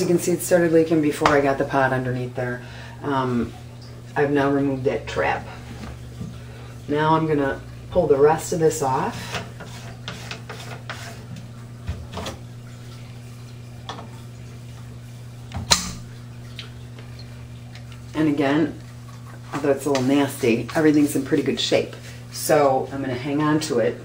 you can see, it started leaking before I got the pot underneath there. I've now removed that trap. Now I'm gonna pull the rest of this off. And again, although it's a little nasty, everything's in pretty good shape. So I'm gonna hang on to it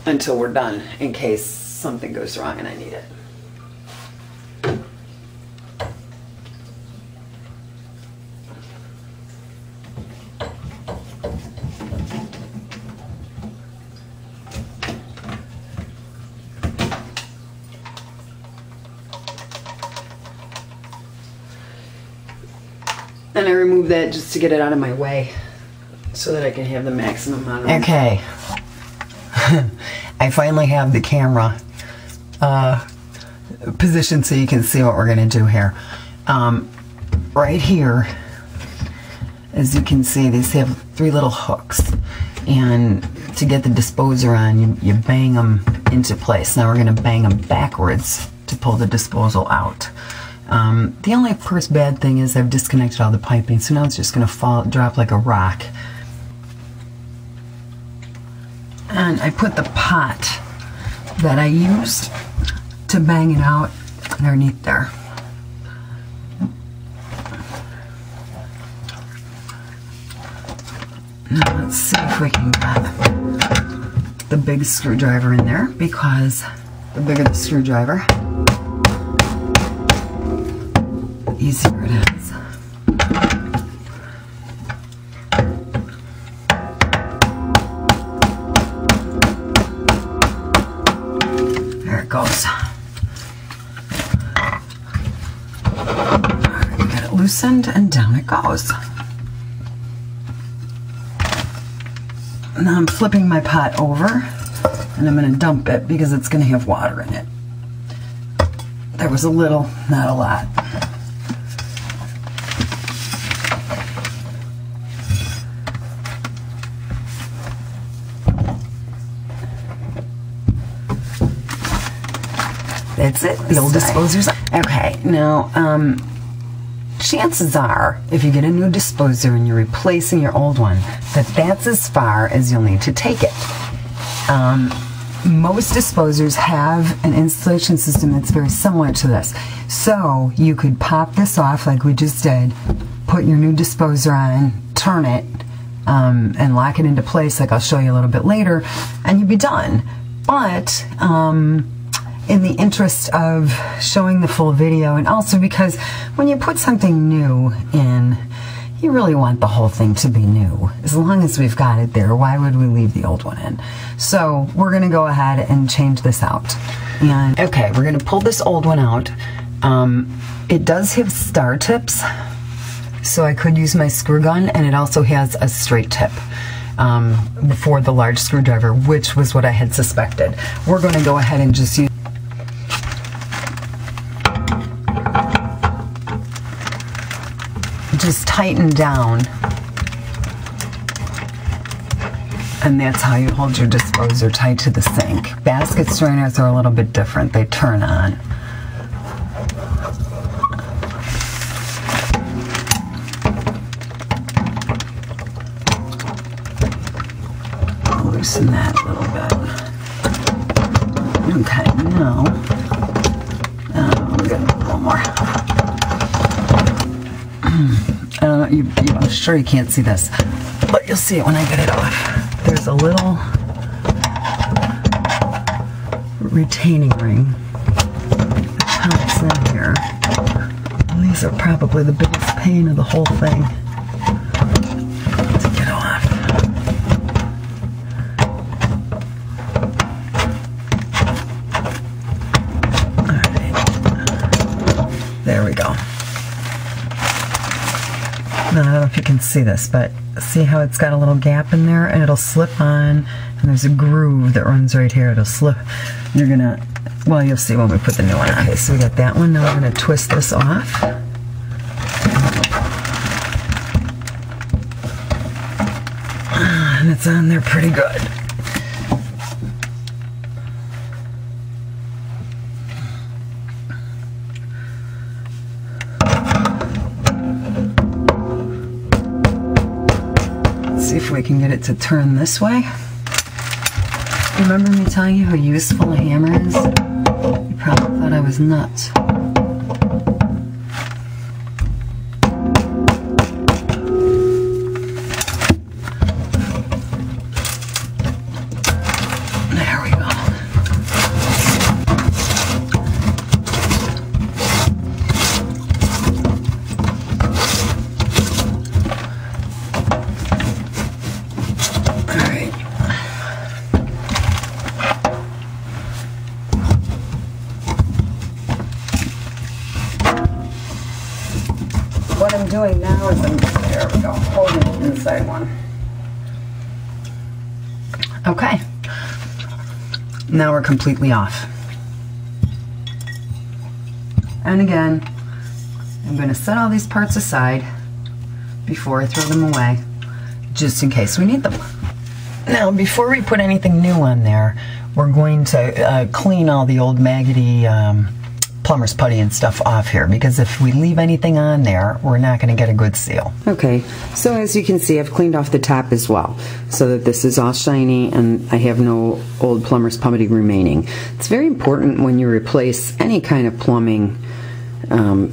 until we're done, in case something goes wrong and I need it. And I remove that just to get it out of my way so that I can have the maximum amount of... Okay. I finally have the camera positioned so you can see what we're going to do here. Right here, as you can see, these have 3 little hooks. And to get the disposer on, you bang them into place. Now we're going to bang them backwards to pull the disposal out. The only first bad thing is I've disconnected all the piping, so now it's just going to drop like a rock. And I put the pot that I used to bang it out underneath there. Now let's see if we can get the big screwdriver in there, because the bigger the screwdriver, the easier it is. There it goes. Get it loosened and down it goes. Now I'm flipping my pot over and I'm going to dump it because it's going to have water in it. There was a little, not a lot. That's it, the old disposer's. Okay, now, chances are, if you get a new disposer and you're replacing your old one, that's as far as you'll need to take it. Most disposers have an installation system that's very similar to this. So you could pop this off like we just did, put your new disposer on, turn it, and lock it into place like I'll show you a little bit later, and you'd be done. But in the interest of showing the full video, and also because when you put something new in, you really want the whole thing to be new. As long as we've got it there, why would we leave the old one in? So we're going to go ahead and change this out. And okay, we're going to pull this old one out. It does have star tips, so I could use my screw gun, and it also has a straight tip for the large screwdriver, which was what I had suspected. We're going to go ahead and just use tighten down, and that's how you hold your disposer tight to the sink. Basket strainers are a little bit different. They turn on. Loosen that a little bit. Okay, now we're gonna do a little more. I'm sure you can't see this, but you'll see it when I get it off. There's a little retaining ring that pops in here. And these are probably the biggest pain of the whole thing to get off. Alright, there we go. Now, I don't know if you can see this, but see how it's got a little gap in there, and it'll slip on, and there's a groove that runs right here. It'll slip. You're gonna, well, you'll see when we put the new one on. Okay, so we got that one. Now we're gonna twist this off. And it's on there pretty good. see if we can get it to turn this way. Remember me telling you how useful a hammer is? You probably thought I was nuts. There we go. What I'm doing now is there we go, holding the inside one. Okay. Now we're completely off. And again, I'm going to set all these parts aside before I throw them away, just in case we need them. Now, before we put anything new on there, we're going to clean all the old maggoty plumber's putty and stuff off here, because if we leave anything on there, we're not going to get a good seal. Okay, so as you can see, I've cleaned off the top as well, so that this is all shiny and I have no old plumber's putty remaining. It's very important when you replace any kind of plumbing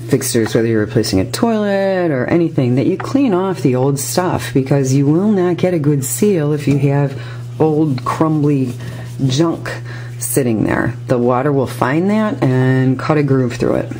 fixtures, whether you're replacing a toilet or anything, that you clean off the old stuff, because you will not get a good seal if you have old crumbly junk sitting there. The water will find that and cut a groove through it.